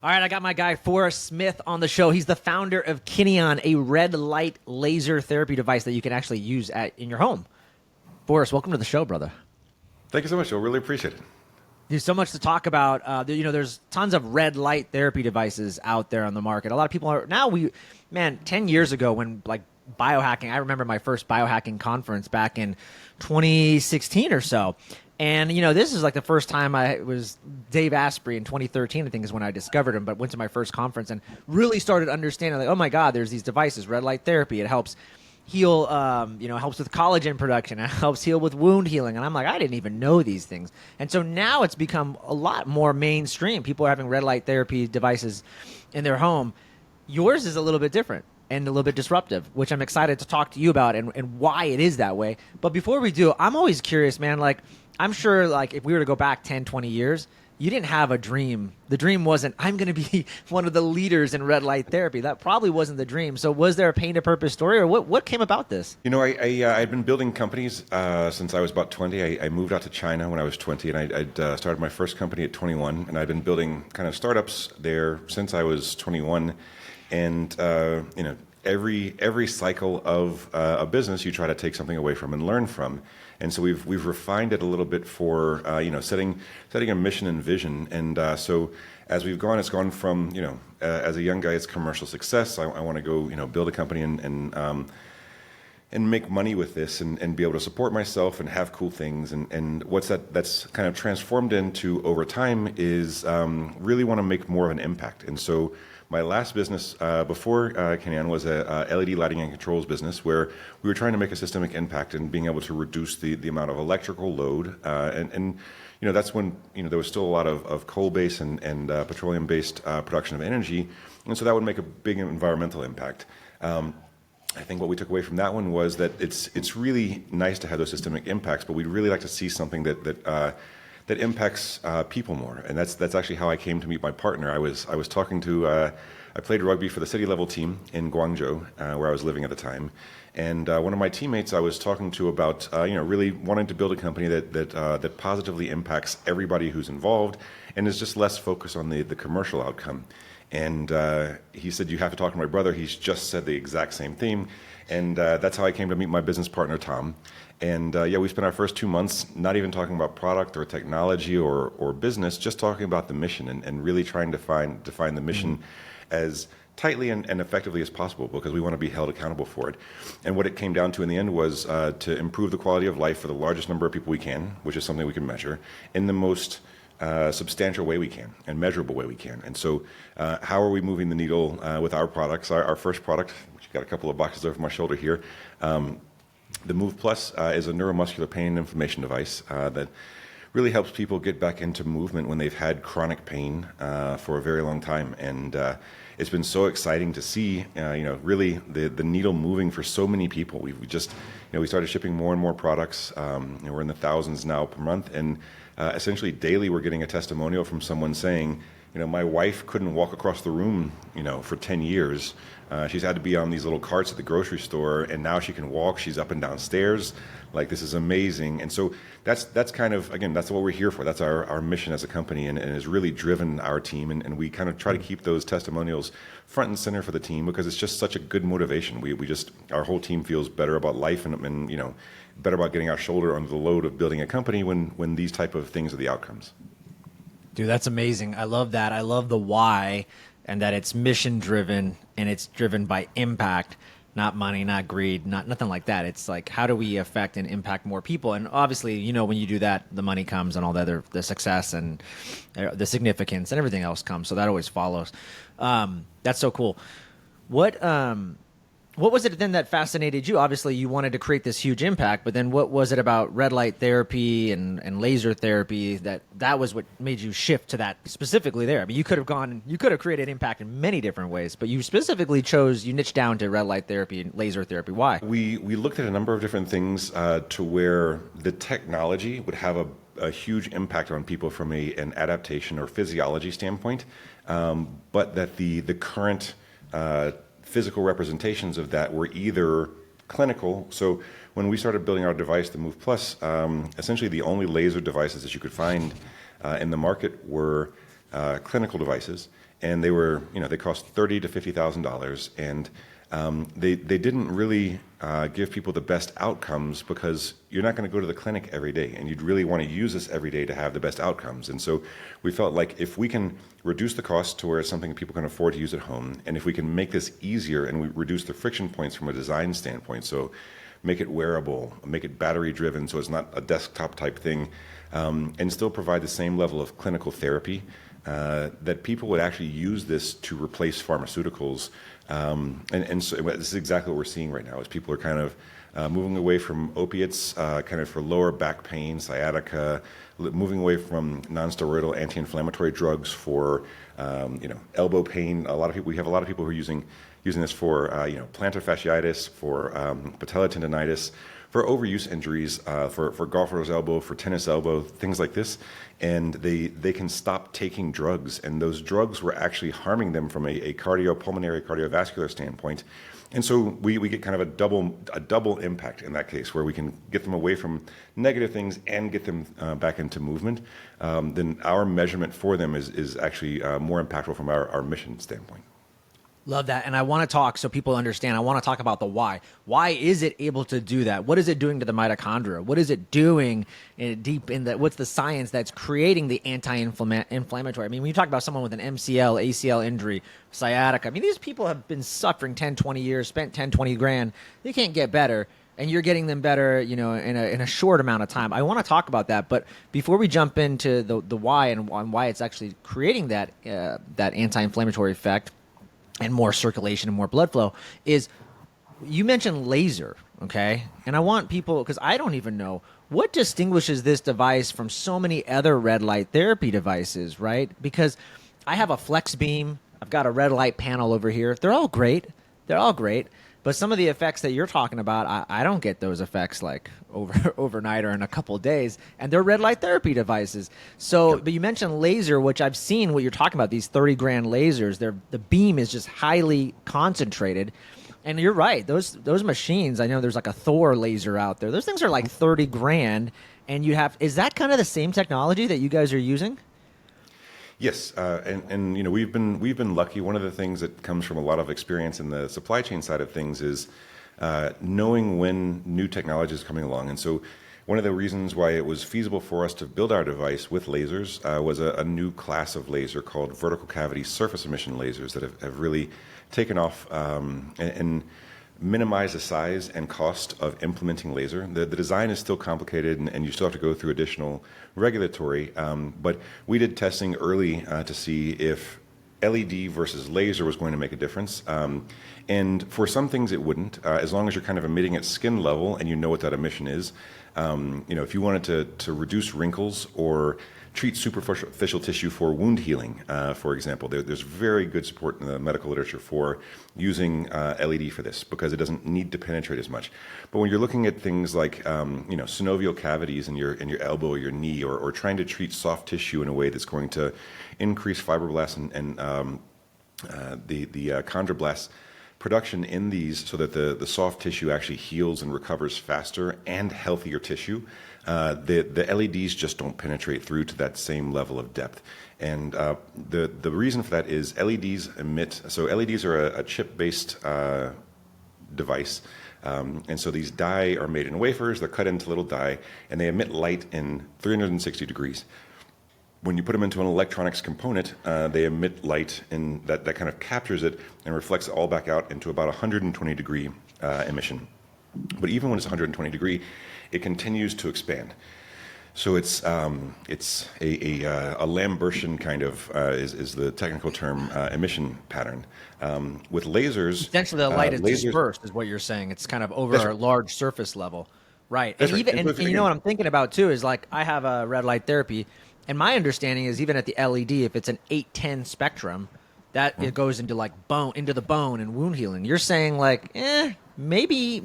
All right, I got my guy Forrest Smith on the show. He's the founder of Kineon, a red light laser therapy device that you can actually use in your home. Forrest, welcome to the show, brother. Thank you so much. I really appreciate it. There's so much to talk about. There's tons of red light therapy devices out there on the market. A lot of people are now. 10 years ago when like biohacking, I remember my first biohacking conference back in 2016 or so. And, this is like the first time I was Dave Asprey in 2013, I think is when I discovered him, but went to my first conference and really started understanding, like, oh my God, there's these devices, red light therapy. It helps heal, helps with collagen production. It helps heal with wound healing. And I'm like, I didn't even know these things. And so now it's become a lot more mainstream. People are having red light therapy devices in their home. Yours is a little bit different and a little bit disruptive, which I'm excited to talk to you about and why it is that way. But before we do, I'm always curious, man, like, I'm sure, like, if we were to go back 10, 20 years, you didn't have a dream. The dream wasn't, I'm going to be one of the leaders in red light therapy. That probably wasn't the dream. So was there a pain to purpose story, or what came about this? I'd been building companies since I was about 20. I moved out to China when I was 20, and I'd started my first company at 21. And I'd been building kind of startups there since I was 21. And, every cycle of a business, you try to take something away from and learn from. And so we've refined it a little bit for setting a mission and vision. And so as we've gone, it's gone from as a young guy, it's commercial success. I want to go build a company and make money with this and be able to support myself and have cool things. And that's kind of transformed into over time is really want to make more of an impact. And so my last business before Kineon was a LED lighting and controls business where we were trying to make a systemic impact and being able to reduce the amount of electrical load. And that's when there was still a lot of coal-based and petroleum-based production of energy. And so that would make a big environmental impact. I think what we took away from that one was that it's really nice to have those systemic impacts, but we'd really like to see something that impacts people more, and that's actually how I came to meet my partner. I was talking to I played rugby for the city level team in Guangzhou, where I was living at the time, and one of my teammates I was talking to about really wanting to build a company that positively impacts everybody who's involved, and is just less focused on the commercial outcome. And he said, you have to talk to my brother. He's just said the exact same thing. And that's how I came to meet my business partner, Tom. And we spent our first 2 months not even talking about product or technology or business, just talking about the mission and really trying to define the mission as tightly and effectively as possible, because we want to be held accountable for it. And what it came down to in the end was to improve the quality of life for the largest number of people we can, which is something we can measure, in the most substantial way we can and measurable way we can. And so how are we moving the needle with our products? Our first product, which got a couple of boxes over my shoulder here, the Move Plus is a neuromuscular pain and inflammation device that really helps people get back into movement when they've had chronic pain for a very long time. And it's been so exciting to see, really the needle moving for so many people. We just, we started shipping more and more products. We're in the thousands now per month, and essentially daily we're getting a testimonial from someone saying, my wife couldn't walk across the room, for 10 years. She's had to be on these little carts at the grocery store, and now she can walk. She's up and down stairs. Like, this is amazing. And so that's kind of, again, that's what we're here for. That's our mission as a company, and has really driven our team. And we kind of try to keep those testimonials front and center for the team, because it's just such a good motivation. Our whole team feels better about life and better about getting our shoulder under the load of building a company when these type of things are the outcomes. Dude, that's amazing. I love that. I love the why, and that it's mission driven and it's driven by impact, not money, not greed, nothing like that. It's like, how do we affect and impact more people? And obviously, when you do that, the money comes and all the success and the significance and everything else comes. So that always follows. That's so cool. What was it then that fascinated you? Obviously, you wanted to create this huge impact, but then what was it about red light therapy and laser therapy that was what made you shift to that specifically there? I mean, you could have created impact in many different ways, but you specifically you niched down to red light therapy and laser therapy. Why? We looked at a number of different things to where the technology would have a huge impact on people from an adaptation or physiology standpoint, but that the current physical representations of that were either clinical. So when we started building our device, the Move Plus, essentially the only laser devices that you could find in the market were clinical devices. and they cost $30,000 to $50,000, and they didn't really give people the best outcomes, because you're not going to go to the clinic every day, and you'd really want to use this every day to have the best outcomes. And so we felt like if we can reduce the cost to where it's something people can afford to use at home, and if we can make this easier and we reduce the friction points from a design standpoint, so make it wearable, make it battery driven so it's not a desktop type thing, and still provide the same level of clinical therapy, that people would actually use this to replace pharmaceuticals. And so this is exactly what we're seeing right now, is people are kind of moving away from opiates, kind of for lower back pain, sciatica, moving away from non-steroidal anti-inflammatory drugs for elbow pain. We have a lot of people who are using this for plantar fasciitis, for patella tendonitis, for overuse injuries, for golfer's elbow, for tennis elbow, things like this. And they can stop taking drugs, and those drugs were actually harming them from a cardiopulmonary, cardiovascular standpoint. And so we get kind of a double impact in that case, where we can get them away from negative things and get them back into movement. Then our measurement for them is actually more impactful from our mission standpoint. Love that. And I want to talk, so people understand, I want to talk about the why. Why is it able to do that? What is it doing to the mitochondria? What is it doing what's the science that's creating the anti-inflammatory? I mean, when you talk about someone with an MCL, ACL injury, sciatica, I mean, these people have been suffering 10, 20 years, spent 10, 20 grand. They can't get better. And you're getting them better, in a short amount of time. I want to talk about that, but before we jump into the why and why it's actually creating that anti-inflammatory effect, and more circulation and more blood flow, is you mentioned laser, okay? And I want people, because I don't even know, what distinguishes this device from so many other red light therapy devices, right? Because I have a flex beam, I've got a red light panel over here. They're all great. But some of the effects that you're talking about, I don't get those effects like overnight or in a couple of days, and they're red light therapy devices. So, but you mentioned laser, which I've seen what you're talking about, these 30 grand lasers. The beam is just highly concentrated. And you're right, those machines, I know there's like a Thor laser out there. Those things are like 30 grand, and is that kind of the same technology that you guys are using? Yes, and we've been lucky. One of the things that comes from a lot of experience in the supply chain side of things is knowing when new technology is coming along. And so one of the reasons why it was feasible for us to build our device with lasers was a new class of laser called vertical cavity surface emission lasers that have really taken off and minimize the size and cost of implementing laser. The design is still complicated, and you still have to go through additional regulatory, but we did testing early to see if LED versus laser was going to make a difference. And for some things it wouldn't, as long as you're kind of emitting at skin level and you know what that emission is. If you wanted to reduce wrinkles or treat superficial tissue for wound healing, for example. There's very good support in the medical literature for using LED for this, because it doesn't need to penetrate as much. But when you're looking at things like synovial cavities in your elbow or your knee, or trying to treat soft tissue in a way that's going to increase fibroblasts and the chondroblast production in these, so that the soft tissue actually heals and recovers faster and healthier tissue, the LEDs just don't penetrate through to that same level of depth. And the reason for that is LEDs emit, so LEDs are a chip-based device. And so these die are made in wafers, they're cut into little die, and they emit light in 360 degrees. When you put them into an electronics component, they emit light, and that kind of captures it and reflects it all back out into about 120 degree emission. But even when it's 120 degree, it continues to expand. So it's a Lambertian kind of is the technical term emission pattern. With lasers, essentially the light is dispersed, is what you're saying. It's kind of over a large surface level, right? And right. and you know what I'm thinking about too is, like, I have a red light therapy. And my understanding is, even at the LED, if it's an 810 spectrum, that it goes into the bone and wound healing. You're saying maybe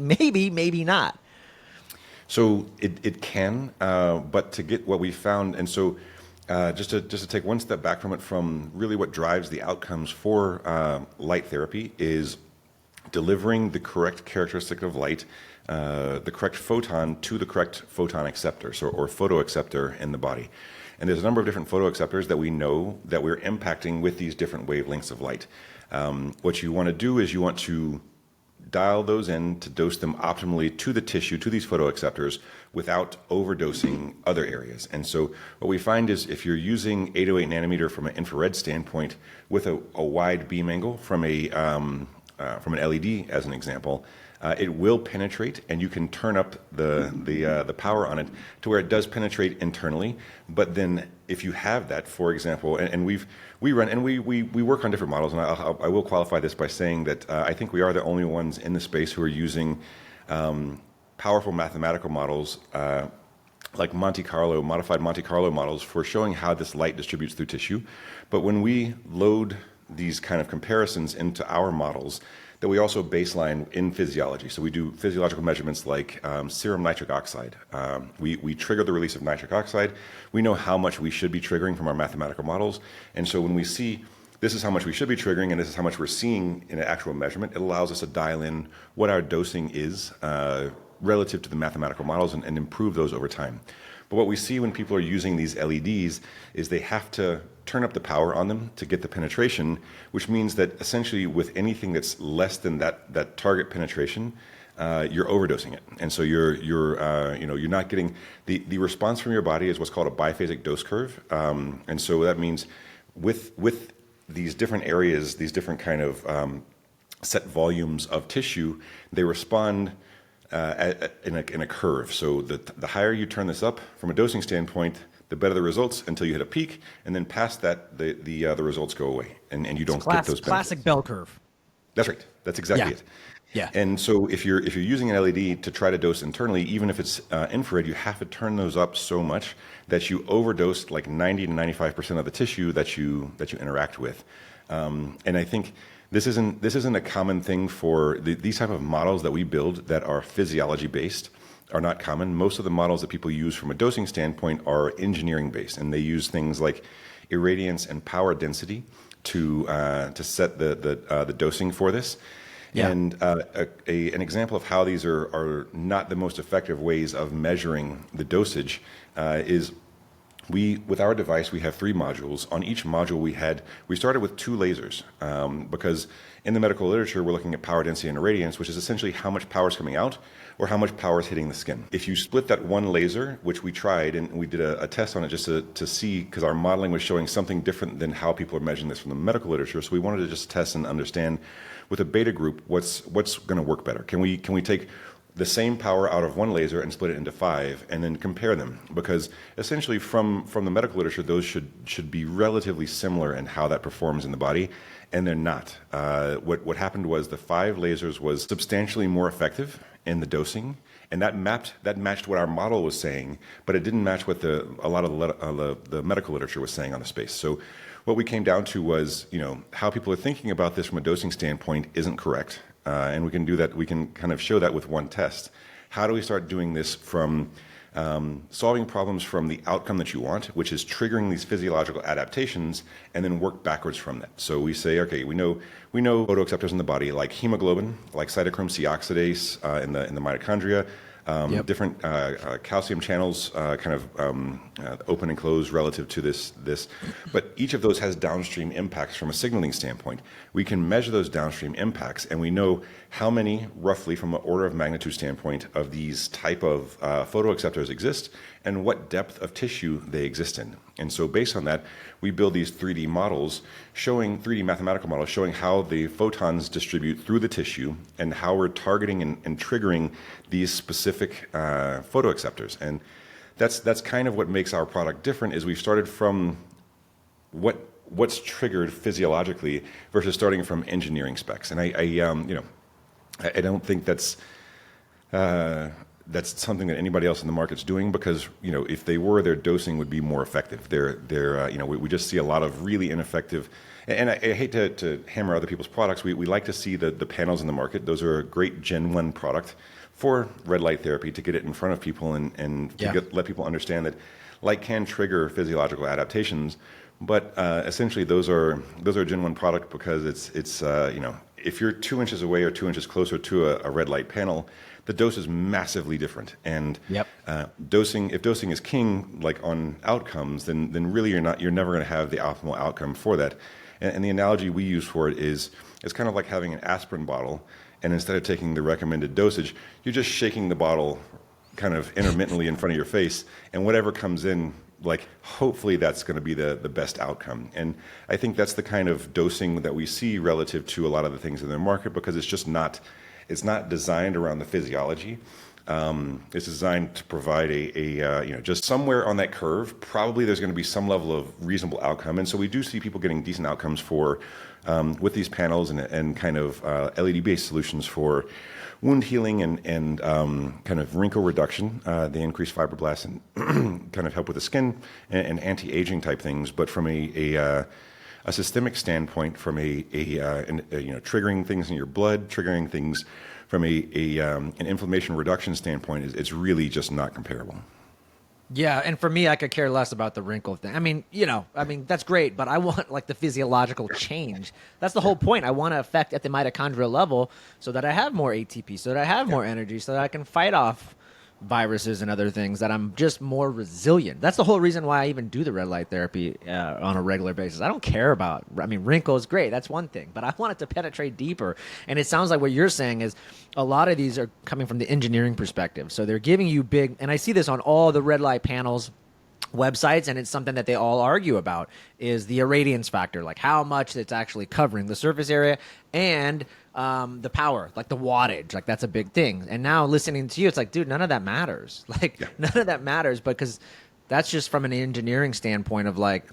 not. So it can, but to get what we found, and so just to take one step back from it, from really what drives the outcomes for light therapy is delivering the correct characteristic of light, the correct photon to the correct photon acceptor, or photoacceptor in the body. And there's a number of different photoacceptors that we know that we're impacting with these different wavelengths of light. What you want to do is you want to dial those in to dose them optimally to the tissue, to these photoacceptors, without overdosing other areas. And so what we find is if you're using 808 nanometer from an infrared standpoint with a wide beam angle from an LED, as an example, it will penetrate, and you can turn up the power on it to where it does penetrate internally. But then, if you have that, for example, and we work on different models, and I will qualify this by saying that I think we are the only ones in the space who are using powerful mathematical models like modified Monte Carlo models for showing how this light distributes through tissue. But when we load these kind of comparisons into our models, that we also baseline in physiology. So we do physiological measurements like serum nitric oxide. We trigger the release of nitric oxide. We know how much we should be triggering from our mathematical models. And so when we see this is how much we should be triggering and this is how much we're seeing in an actual measurement, it allows us to dial in what our dosing is relative to the mathematical models and improve those over time. But what we see when people are using these LEDs is they have to turn up the power on them to get the penetration, which means that essentially with anything that's less than that target penetration, you're overdosing it. And so you're not getting the response from your body is what's called a biphasic dose curve. And so that means with these different areas, these different kind of set volumes of tissue, they respond in a curve. So the higher you turn this up from a dosing standpoint, the better the results until you hit a peak, and then past that, the results go away, and you don't get those benefits. Classic bell curve. That's right. That's exactly it. Yeah. And so if you're using an LED to try to dose internally, even if it's infrared, you have to turn those up so much that you overdose like 90 to 95% of the tissue that you interact with. And I think this isn't a common thing for these type of models that we build that are physiology based. Are not common. Most of the models that people use from a dosing standpoint are engineering based, and they use things like irradiance and power density to set the dosing for this. Yeah. And an example of how these are not the most effective ways of measuring the dosage is with our device, we have 3 modules. On each module, we started with 2 lasers because in the medical literature, we're looking at power density and irradiance, which is essentially how much power is coming out or how much power is hitting the skin. If you split that one laser, which we tried, and we did a test on it just to see, because our modeling was showing something different than how people are measuring this from the medical literature, so we wanted to just test and understand with a beta group what's going to work better. Can we take the same power out of one laser and split it into 5 and then compare them? Because essentially from the medical literature, those should be relatively similar in how that performs in the body, and they're not. What happened was the 5 lasers was substantially more effective in the dosing, and that matched what our model was saying, but it didn't match what a lot of the medical literature was saying on the space. So what we came down to was, how people are thinking about this from a dosing standpoint isn't correct. And we can do that. We can kind of show that with one test. How do we start doing this from solving problems from the outcome that you want, which is triggering these physiological adaptations, and then work backwards from that? So we say, okay, we know photoacceptors in the body like hemoglobin, like cytochrome C oxidase in the mitochondria, different calcium channels open and close relative to this. But each of those has downstream impacts from a signaling standpoint. We can measure those downstream impacts, and we know how many, roughly from an order of magnitude standpoint, of these type of photoacceptors exist and what depth of tissue they exist in. And so based on that, we build these 3D models, 3D mathematical models, showing how the photons distribute through the tissue and how we're targeting and triggering these specific photoacceptors. And that's kind of what makes our product different, is we've started from what's triggered physiologically versus starting from engineering specs. And I don't think that's something that anybody else in the market's doing, because if they were, their dosing would be more effective. We just see a lot of really ineffective. And I hate to hammer other people's products. We like to see the panels in the market. Those are a great Gen 1 product for red light therapy, to get it in front of people and let people understand that light can trigger physiological adaptations. But essentially, those are Gen 1 product because if you're 2 inches away or 2 inches closer to a red light panel, the dose is massively different. And Yep. if dosing is king, like on outcomes, then really you're never going to have the optimal outcome for that. And the analogy we use for it is it's kind of like having an aspirin bottle, and instead of taking the recommended dosage, you're just shaking the bottle kind of intermittently in front of your face, and whatever comes in, like hopefully that's going to be the best outcome. And I think that's the kind of dosing that we see relative to a lot of the things in the market, because it's not designed around the physiology. It's designed to provide just somewhere on that curve. Probably there's going to be some level of reasonable outcome, and so we do see people getting decent outcomes with these panels and kind of LED-based solutions for wound healing and kind of wrinkle reduction. They increase fibroblasts and kind of help with the skin and anti-aging type things. But from a systemic standpoint, from triggering things in your blood, triggering things from an inflammation reduction standpoint, it's really just not comparable. Yeah, and for me, I could care less about the wrinkle thing. I mean, that's great, but I want like the physiological change. That's the whole point. I want to affect at the mitochondrial level so that I have more ATP, so that I have more energy, so that I can fight off viruses and other things, that I'm just more resilient. That's the whole reason why I even do the red light therapy on a regular basis. I don't care about, wrinkles, great, that's one thing, but I want it to penetrate deeper. And it sounds like what you're saying is a lot of these are coming from the engineering perspective. So they're giving you big, and I see this on all the red light panels websites, and it's something that they all argue about, is the irradiance factor, like how much it's actually covering the surface area, and the power, like the wattage, like that's a big thing. And now listening to you, it's like, dude, none of that matters. None of that matters, because that's just from an engineering standpoint of like,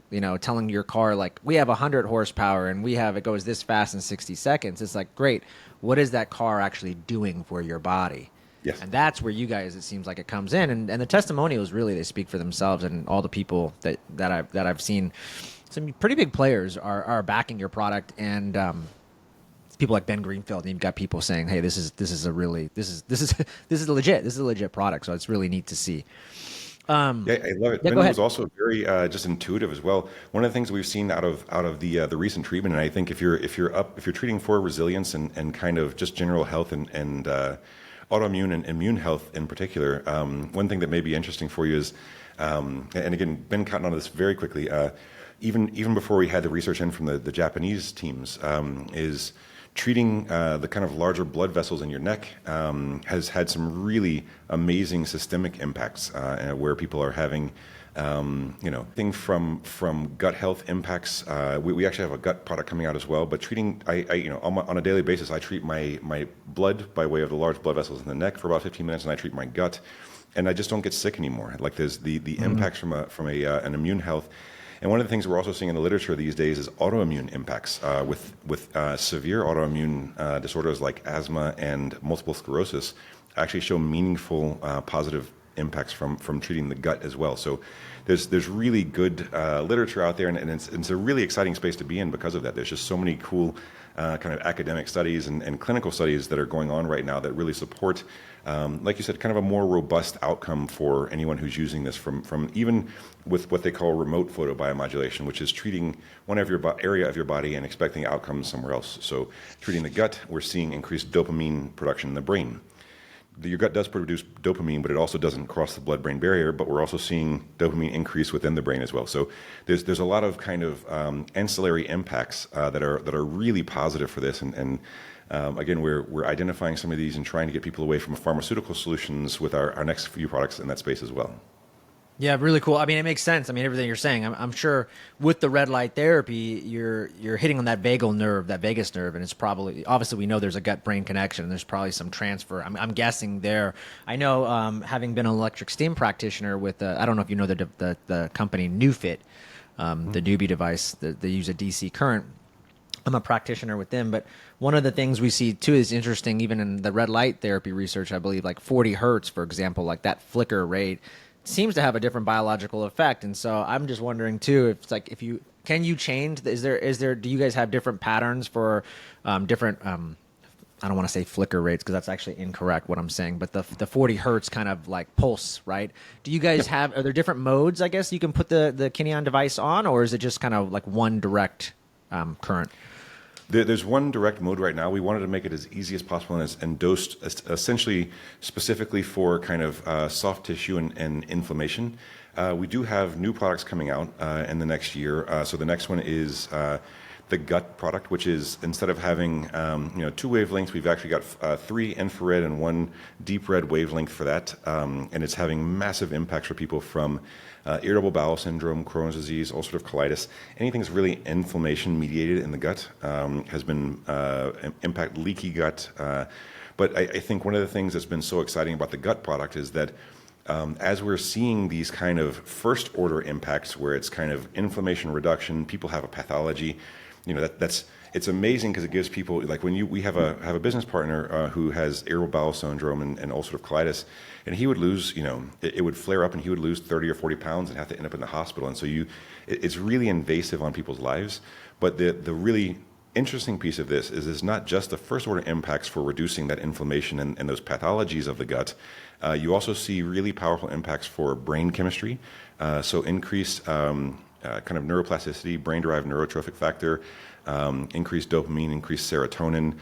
telling your car, like, we have 100 horsepower and it goes this fast in 60 seconds. It's like, great. What is that car actually doing for your body? Yes. And that's where you guys, it seems like it comes in. And the testimonials, really, they speak for themselves. And all the people that I've seen, some pretty big players are backing your product. And people like Ben Greenfield, and you've got people saying, hey, this is legit. This is a legit product. So it's really neat to see. Yeah, I love it. Yeah, Ben go ahead. was also very just intuitive as well. One of the things we've seen out of the recent treatment, and I think if you're treating for resilience and kind of just general health and autoimmune and immune health in particular, one thing that may be interesting for you is, and again, Ben caught on to this very quickly, even before we had the research in from the Japanese teams, is treating the kind of larger blood vessels in your neck has had some really amazing systemic impacts where people are having things from gut health impacts. We actually have a gut product coming out as well, but treating, on a daily basis, I treat my blood by way of the large blood vessels in the neck for about 15 minutes, and I treat my gut, and I just don't get sick anymore. Like there's the impacts from an immune health. And one of the things we're also seeing in the literature these days is autoimmune impacts with severe autoimmune disorders like asthma and multiple sclerosis actually show meaningful positive impacts from treating the gut as well. So there's really good literature out there, and it's a really exciting space to be in because of that. There's just so many cool kind of academic studies and clinical studies that are going on right now that really support, like you said, kind of a more robust outcome for anyone who's using this from even with what they call remote photobiomodulation, which is treating one of your area of your body and expecting outcomes somewhere else. So treating the gut, we're seeing increased dopamine production in the brain. Your gut does produce dopamine, but it also doesn't cross the blood-brain barrier, but we're also seeing dopamine increase within the brain as well. So there's a lot of kind of ancillary impacts that are really positive for this. And again, we're identifying some of these and trying to get people away from pharmaceutical solutions with our next few products in that space as well. Yeah, really cool. I mean, it makes sense. I mean, everything you're saying. I'm sure with the red light therapy, you're hitting on that vagal nerve, that vagus nerve, and it's probably, obviously we know there's a gut-brain connection. There's probably some transfer. I'm guessing there. I know, having been an electric steam practitioner with, I don't know if you know the company NewFit, the Newbie device. They use a DC current. I'm a practitioner with them, but one of the things we see too is interesting, even in the red light therapy research, I believe, like 40 hertz, for example, like that flicker rate seems to have a different biological effect. And so I'm just wondering too, if it's like, can you change, do you guys have different patterns for different, I don't want to say flicker rates because that's actually incorrect what I'm saying, but the 40 hertz kind of like pulse, right? Do you guys are there different modes, I guess, you can put the Kineon device on, or is it just kind of like one direct current? There's one direct mode right now. We wanted to make it as easy as possible and dosed essentially specifically for kind of soft tissue and inflammation. We do have new products coming out in the next year. So the next one is the gut product, which is instead of having two wavelengths, we've actually got 3 infrared and 1 deep red wavelength for that, and it's having massive impacts for people from irritable bowel syndrome, Crohn's disease, ulcerative colitis, anything that's really inflammation mediated in the gut has been impact leaky gut. But I think one of the things that's been so exciting about the gut product is that as we're seeing these kind of first order impacts where it's kind of inflammation reduction, people have a pathology, it's amazing because it gives people, like when we have a business partner who has irritable bowel syndrome and ulcerative colitis, and he would lose, it would flare up and he would lose 30 or 40 pounds and have to end up in the hospital. And so it's really invasive on people's lives. But the really interesting piece of this is it's not just the first order impacts for reducing that inflammation and those pathologies of the gut. You also see really powerful impacts for brain chemistry. So increased kind of neuroplasticity, brain-derived neurotrophic factor, increased dopamine, increased serotonin.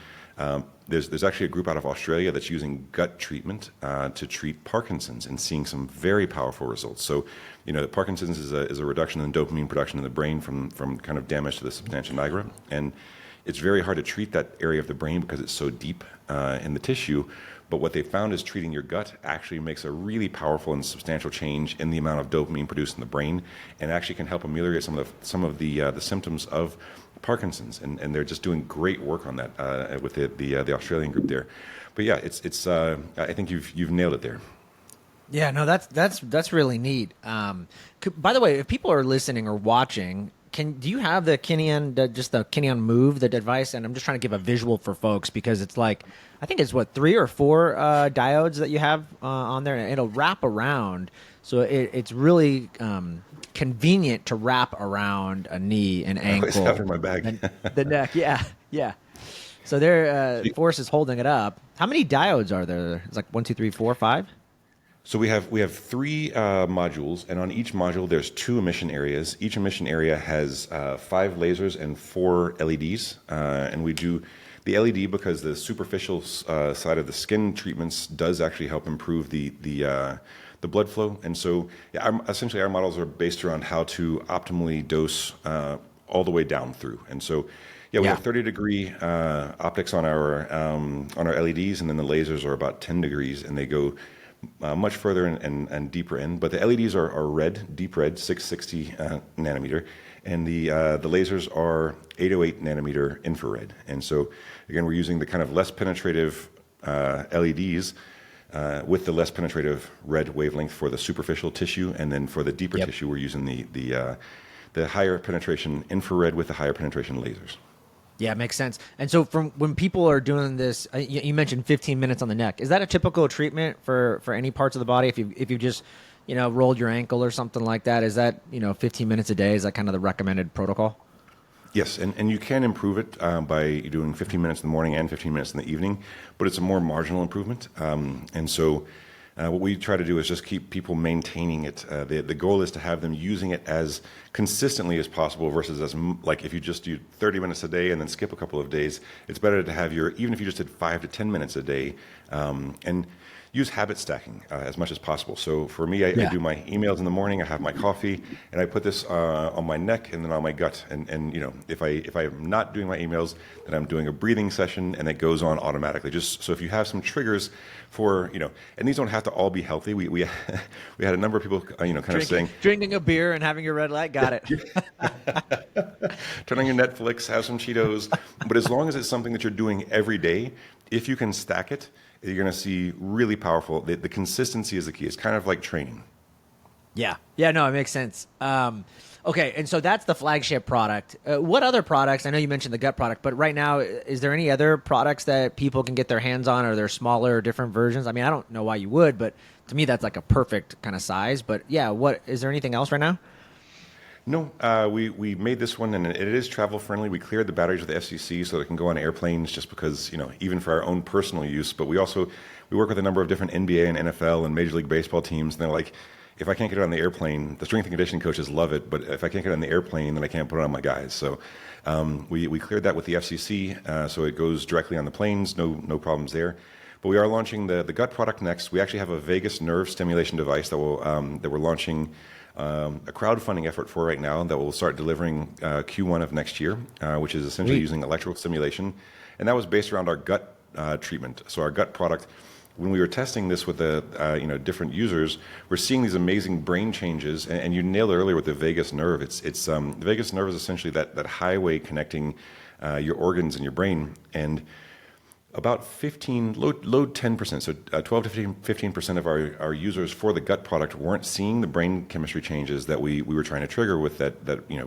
There's actually a group out of Australia that's using gut treatment to treat Parkinson's and seeing some very powerful results. So, Parkinson's is a reduction in dopamine production in the brain from kind of damage to the substantia nigra. And it's very hard to treat that area of the brain because it's so deep in the tissue. But what they found is treating your gut actually makes a really powerful and substantial change in the amount of dopamine produced in the brain, and actually can help ameliorate some of the symptoms of Parkinson's. And they're just doing great work on that with the Australian group there. But yeah, it's I think you've nailed it there. Yeah, no, that's really neat. By the way, if people are listening or watching, do you have the Kineon, just the Kineon Move, the device? And I'm just trying to give a visual for folks because it's like, I think it's 3 or 4 diodes that you have on there, and it'll wrap around. So it's really convenient to wrap around a knee and ankle. I always have it in my bag. And the neck, yeah. So there, Forrest is holding it up. How many diodes are there? It's like 1, 2, 3, 4, 5. So we have 3 modules, and on each module there's 2 emission areas. Each emission area has 5 lasers and 4 LEDs, and we do the LED because the superficial side of the skin treatments does actually help improve the blood flow. And so essentially our models are based around how to optimally dose all the way down through. And so we have 30-degree optics on our LEDs, and then the lasers are about 10 degrees, and they go much further and deeper in. But the LEDs are red, deep red, 660 nanometer, and the lasers are 808 nanometer infrared. And so again, we're using the kind of less penetrative LEDs with the less penetrative red wavelength for the superficial tissue, and then for the deeper tissue, we're using the higher penetration infrared with the higher penetration lasers. Yeah, it makes sense. And so from when people are doing this, you mentioned 15 minutes on the neck. Is that a typical treatment for any parts of the body? If you just, rolled your ankle or something like that, is that, 15 minutes a day? Is that kind of the recommended protocol? Yes, and you can improve it by doing 15 minutes in the morning and 15 minutes in the evening, but it's a more marginal improvement. And so what we try to do is just keep people maintaining it. The goal is to have them using it as consistently as possible versus like if you just do 30 minutes a day and then skip a couple of days, it's better to have even if you just did 5 to 10 minutes a day, and use habit stacking as much as possible. So for me, I do my emails in the morning, I have my coffee, and I put this on my neck and then on my gut. And if I'm not doing my emails, then I'm doing a breathing session, and it goes on automatically. Just so if you have some triggers for, and these don't have to all be healthy. We had a number of people, drinking a beer and having your red light. Got it. Turn on your Netflix, have some Cheetos. But as long as it's something that you're doing every day, if you can stack it, you're going to see really powerful. The consistency is the key. It's kind of like training. Yeah, no, it makes sense. Okay, and so that's the flagship product. What other products? I know you mentioned the gut product, but right now, is there any other products that people can get their hands on, or they're smaller or different versions? I mean, I don't know why you would, but to me, that's like a perfect kind of size. But yeah, is there anything else right now? No, we made this one, and it is travel friendly. We cleared the batteries with the FCC so it can go on airplanes, just because, even for our own personal use. But we work with a number of different NBA and NFL and Major League Baseball teams, and they're like, if I can't get it on the airplane, the strength and conditioning coaches love it, but if I can't get it on the airplane, then I can't put it on my guys. So we cleared that with the FCC, so it goes directly on the planes, no problems there. But we are launching the gut product next. We actually have a vagus nerve stimulation device that we're launching a crowdfunding effort for right now that will start delivering Q1 of next year, which is essentially using electrical stimulation. And that was based around our gut treatment. So our gut product, when we were testing this with the different users, we're seeing these amazing brain changes. And you nailed it earlier with the vagus nerve. It's the vagus nerve is essentially that highway connecting your organs and your brain. And about 10%, so 12 to 15% of our users for the gut product weren't seeing the brain chemistry changes that we were trying to trigger with that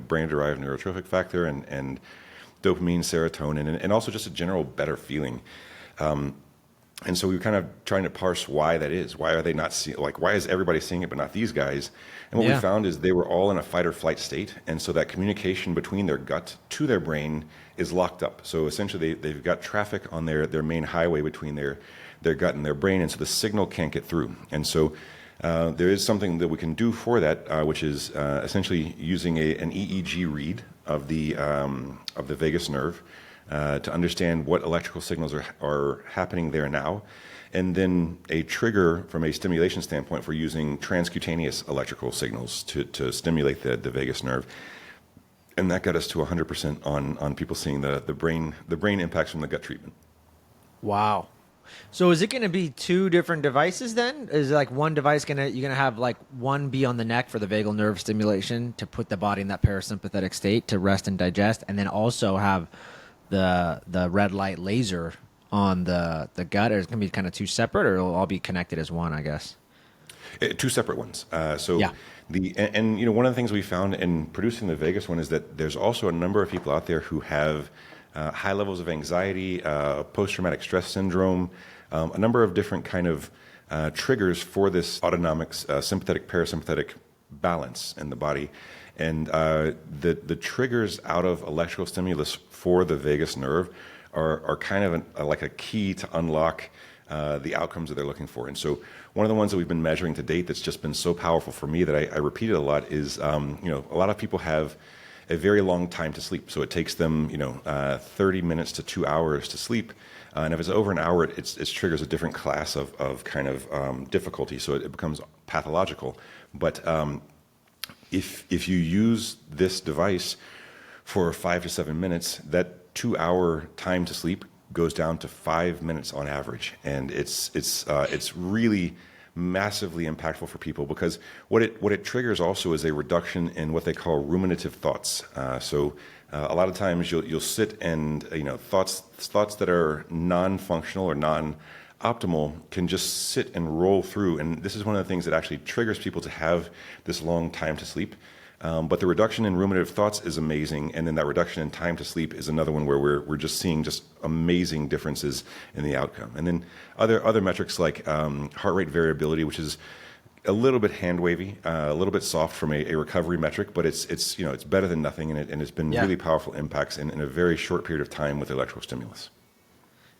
brain-derived neurotrophic factor and dopamine, serotonin, and also just a general better feeling. And so we were kind of trying to parse why that is. Why are they not seeing? Like, why is everybody seeing it but not these guys? And what we found is they were all in a fight or flight state, and so that communication between their gut to their brain is locked up. So essentially, they've got traffic on their main highway between their gut and their brain, and so the signal can't get through. And so there is something that we can do for that, which is essentially using an EEG read of the vagus nerve. To understand what electrical signals are happening there now, and then a trigger from a stimulation standpoint for using transcutaneous electrical signals to stimulate the vagus nerve. And that got us to 100% on people seeing the brain impacts from the gut treatment. Wow. So is it going to be two different devices then? Is like one device you're going to have like one be on the neck for the vagal nerve stimulation to put the body in that parasympathetic state to rest and digest, and then also have the red light laser on the gut, or it's going to be kind of two separate, or it'll all be connected as one, I guess? Two separate ones. One of the things we found in producing the Vegas one is that there's also a number of people out there who have high levels of anxiety, post-traumatic stress syndrome, a number of different kind of triggers for this autonomic sympathetic parasympathetic balance in the body. And the triggers out of electrical stimulus for the vagus nerve are kind of like a key to unlock the outcomes that they're looking for. And so one of the ones that we've been measuring to date that's just been so powerful for me that I repeat it a lot is, a lot of people have a very long time to sleep. So it takes them, 30 minutes to 2 hours to sleep. And if it's over an hour, it triggers a different class of kind of difficulty. So it becomes pathological. But if you use this device for 5 to 7 minutes, that 2 hour time to sleep goes down to 5 minutes on average, and it's really massively impactful for people because what it triggers also is a reduction in what they call ruminative thoughts. A lot of times you'll sit and thoughts that are non-functional or non-optimal can just sit and roll through, and this is one of the things that actually triggers people to have this long time to sleep. But the reduction in ruminative thoughts is amazing, and then that reduction in time to sleep is another one where we're just seeing just amazing differences in the outcome. And then other metrics like heart rate variability, which is a little bit hand wavy, a little bit soft from a recovery metric, but it's better than nothing, and it's been really powerful impacts in a very short period of time with electrical stimulus.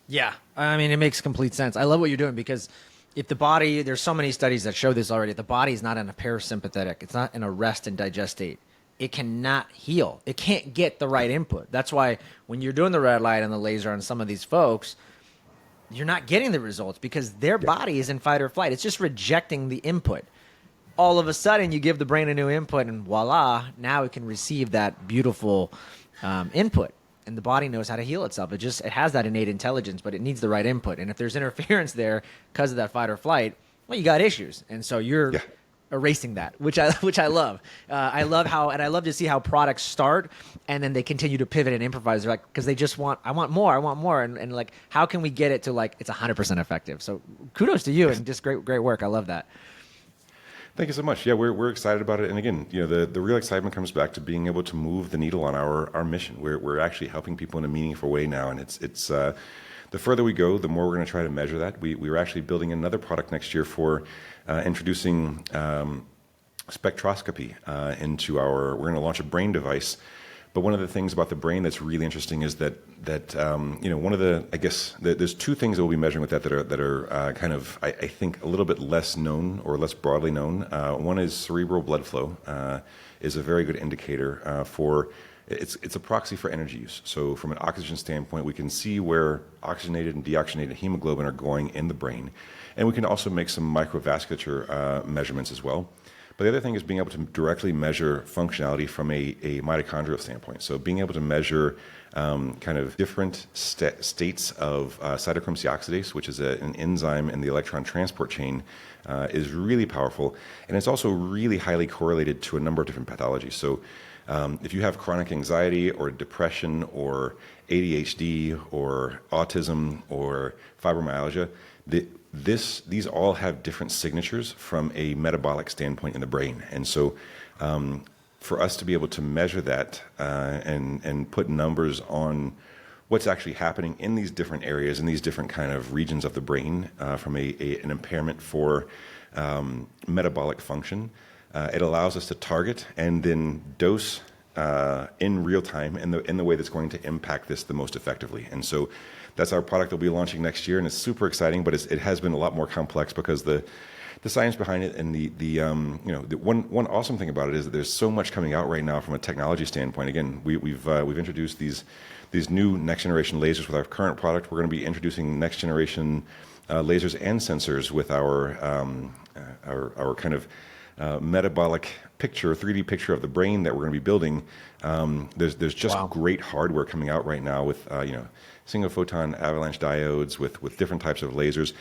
Yeah, I mean, it makes complete sense. I love what you're doing because if the body, there's so many studies that show this already, if the body is not in a parasympathetic, it's not in a rest and digest state, it cannot heal. It can't get the right input. That's why when you're doing the red light and the laser on some of these folks, you're not getting the results because their body is in fight or flight. It's just rejecting the input. All of a sudden, you give the brain a new input, and voila, now it can receive that beautiful input. And the body knows how to heal itself. It has that innate intelligence, but it needs the right input. And if there's interference there because of that fight or flight, well, you got issues. And so you're erasing that, which I love. I love to see how products start and then they continue to pivot and improvise. They're like, because they just I want more. And like, how can we get it to like, it's 100% effective? So kudos to you and just great work. I love that. Thank you so much. Yeah, we're excited about it. And again, the real excitement comes back to being able to move the needle on our mission. We're actually helping people in a meaningful way now. And it's the further we go, the more we're going to try to measure that. We're actually building another product next year for introducing spectroscopy we're going to launch a brain device But one of the things about the brain that's really interesting is that one of the, I guess there's two things that we'll be measuring with that are kind of, I think, a little bit less known or less broadly known. One is cerebral blood flow is a very good indicator for. It's a proxy for energy use. So from an oxygen standpoint, we can see where oxygenated and deoxygenated hemoglobin are going in the brain. And we can also make some microvasculature measurements as well. But the other thing is being able to directly measure functionality from a mitochondrial standpoint. So being able to measure kind of different states of cytochrome C oxidase, which is an enzyme in the electron transport chain, is really powerful. And it's also really highly correlated to a number of different pathologies. So if you have chronic anxiety or depression or ADHD or autism or fibromyalgia, these all have different signatures from a metabolic standpoint in the brain. And so for us to be able to measure that and put numbers on what's actually happening in these different areas, in these different kind of regions of the brain from an impairment for metabolic function, it allows us to target and then dose in real time in the way that's going to impact this the most effectively. And so that's our product that we'll be launching next year, and it's super exciting. But it has been a lot more complex because the science behind it and the one awesome thing about it is that there's so much coming out right now from a technology standpoint. Again, we've introduced these new next generation lasers with our current product. We're going to be introducing next generation lasers and sensors with our kind of metabolic picture, 3D picture of the brain that we're going to be building. There's just great hardware coming out right now with single photon avalanche diodes with different types of lasers.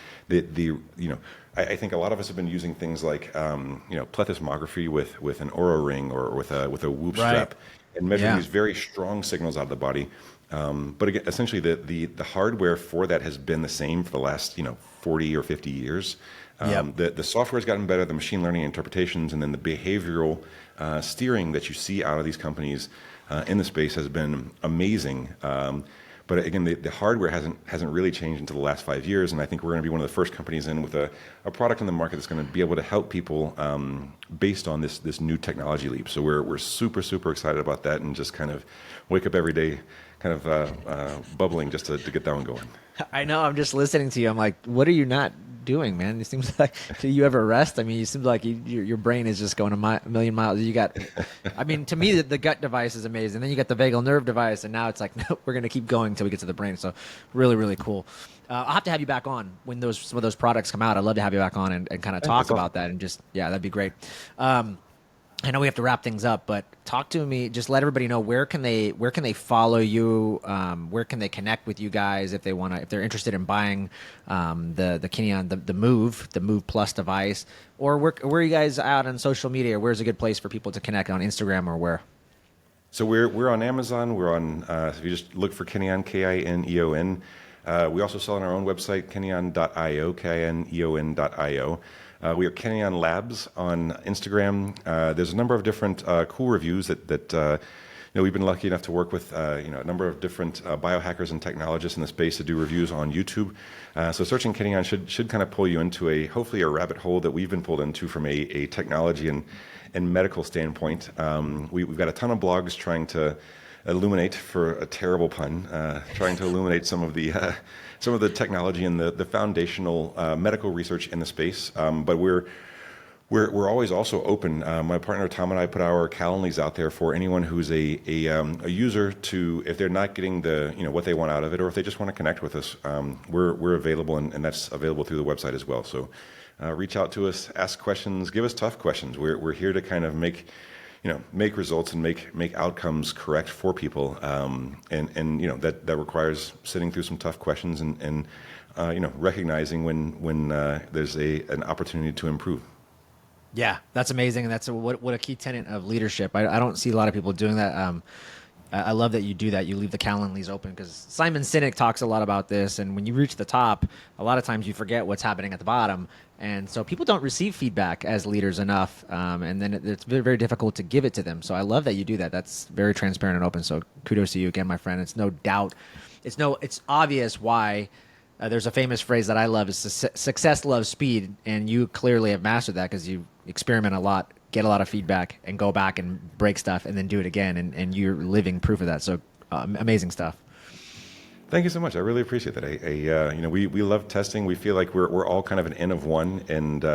I think a lot of us have been using things like plethysmography with an Oura ring or with a Whoop strap and measuring these very strong signals out of the body. But again, essentially the hardware for that has been the same for the last 40 or 50 years. The software has gotten better, the machine learning interpretations, and then the behavioral steering that you see out of these companies in the space has been amazing. But again, the hardware hasn't really changed until the last 5 years, and I think we're going to be one of the first companies in with a product in the market that's going to be able to help people based on this new technology leap. So we're super excited about that, and just kind of wake up every day kind of bubbling just to get that one going. I know. I'm just listening to you. I'm like, what are you not doing, man? It seems like, do you ever rest? I mean, it seems like your brain is just going a million miles. You got, I mean, to me, the gut device is amazing. Then you got the vagal nerve device, and now it's like, no, we're going to keep going until we get to the brain. So really cool. I'll have to have you back on when some of those products come out. I'd love to have you back on and kind of talk about that, and just, that'd be great. I know we have to wrap things up, but talk to me. Just let everybody know where can they follow you, where can they connect with you guys if they're interested in buying the Kineon, the Move Plus device, or where are you guys out on social media? Where's a good place for people to connect, on Instagram or where? So we're on Amazon. We're on if you just look for Kineon, Kineon. We also sell on our own website, kineon.io, kineon.io. We are Kineon Labs on Instagram. There's a number of different cool reviews that we've been lucky enough to work with a number of different biohackers and technologists in the space to do reviews on YouTube. So searching Kineon should kind of pull you into hopefully a rabbit hole that we've been pulled into from a technology and medical standpoint. We've got a ton of blogs trying to illuminate, for a terrible pun, trying to illuminate some of the technology and the foundational medical research in the space. But we're always also open. My partner Tom and I put our Calendlies out there for anyone who's a user to, if they're not getting what they want out of it, or if they just want to connect with us, we're available, and that's available through the website as well. So reach out to us, ask questions, give us tough questions. We're here to kind of make results and make outcomes correct for people, and that requires sitting through some tough questions and recognizing when there's an opportunity to improve. Yeah, that's amazing, and that's what a key tenet of leadership. I don't see a lot of people doing that. I love that you do that. You leave the Calendlies open, because Simon Sinek talks a lot about this. And when you reach the top, a lot of times you forget what's happening at the bottom. And so people don't receive feedback as leaders enough. And then it's very, very difficult to give it to them. So I love that you do that. That's very transparent and open. So kudos to you again, my friend. It's no doubt. It's obvious why. There's a famous phrase that I love is success loves speed. And you clearly have mastered that, because you experiment a lot get a lot of feedback, and go back and break stuff, and then do it again. And you're living proof of that. So amazing stuff. Thank you so much. I really appreciate that. We love testing. We feel like we're all kind of an N of one, and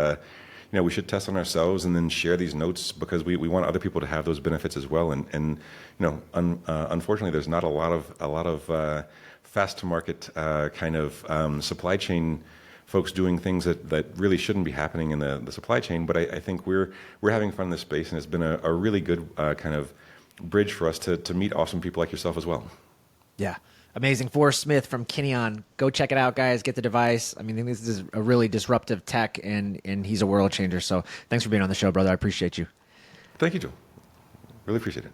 we should test on ourselves and then share these notes because we want other people to have those benefits as well. Unfortunately, there's not a lot of fast to market kind of supply chain folks doing things that really shouldn't be happening in the supply chain. But I think we're having fun in this space, and it's been a really good kind of bridge for us to meet awesome people like yourself as well. Yeah. Amazing. Forrest Smith from Kineon. Go check it out, guys. Get the device. I mean, this is a really disruptive tech, and he's a world changer. So thanks for being on the show, brother. I appreciate you. Thank you, Joe. Really appreciate it.